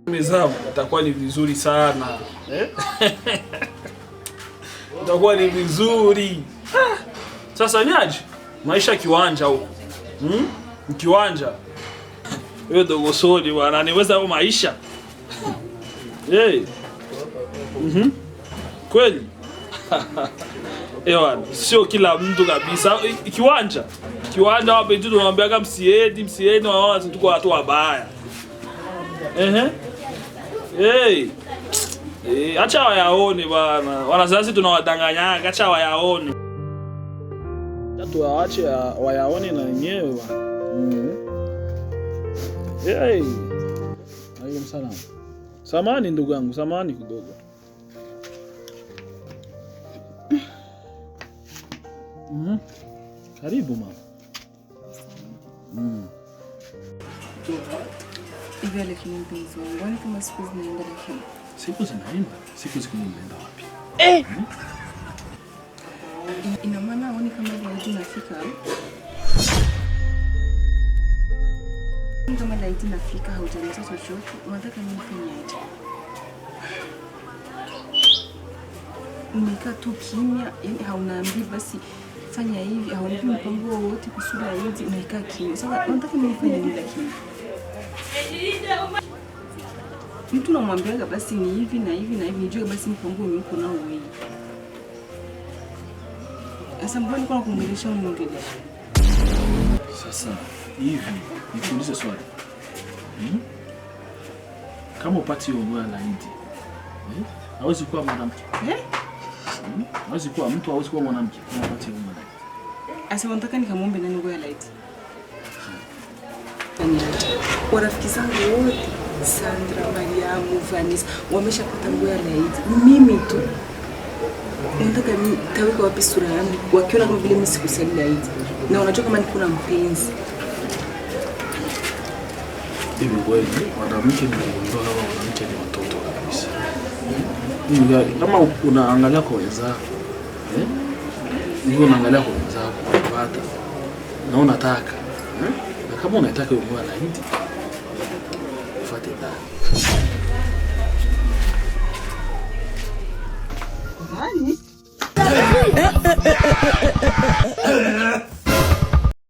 Mezao itakuwa ni vizuri sana. Itakuwa ni vizuri. Sasa niaje? Maisha kiwanja huko. Kiwanja. Wewe dogo sodi bwana, niweza hapo maisha. Kweli? Ewan, sio kila mtu kabisa. Kiwanja wapi tu tunamwambia msiedi na wao tuko watu wabaya. Acha wayaone bwana. Wanazazi tunawadanganya, acha wayaone. Tatu waache wayaone na wenyewe bwana. Alaykum salaam. Samahani ndugu yangu, samahani kidogo. Karibu mama. Hivi lakini mpenzi wangu, wani kama siku zinaenda lakini? Siku zinaenda? Siku zinaenda wapi? Ina maana wani kama laiti nafika? Kama laiti nafika haujaleta chochote, unataka nifanye aje? Umekaa tu kimya, yani haunaambii basi fanya hivi, haunipi mpango wowote kusura hizi, umekaa kimya. Sasa unataka nifanye nini lakini? Mtu namwambiaga basi ni hivi na hivi na hivi, nijue basi mpango uko nao wewe. Sasa mbona niko nakuongelesha uniongelesha? Sasa hivi nikuulize swali. Kama upati hiyo ngoja laiti. Hawezi kuwa mwanamke. Hawezi kuwa mtu, hawezi kuwa mwanamke kama upati hiyo ngoja laiti. Asa unataka nikamwombe nani ngoja laiti? Warafiki zangu wote Sandra, Mariamu, Vanessa wameshapata ngoja laiti. Mimi tu unataka nitaweka wapi sura yangu wakiona kama vile mimi sikusali laiti? Na unajua kama niko na mpenzi. Hivi kweli mwanamke ni mdogo kama mwanamke ni watoto kabisa. Kama unaangalia kwa wenzako, unaangalia kwa wenzako unapata na unataka, na kama unataka wewe mwana laiti fuate ndani.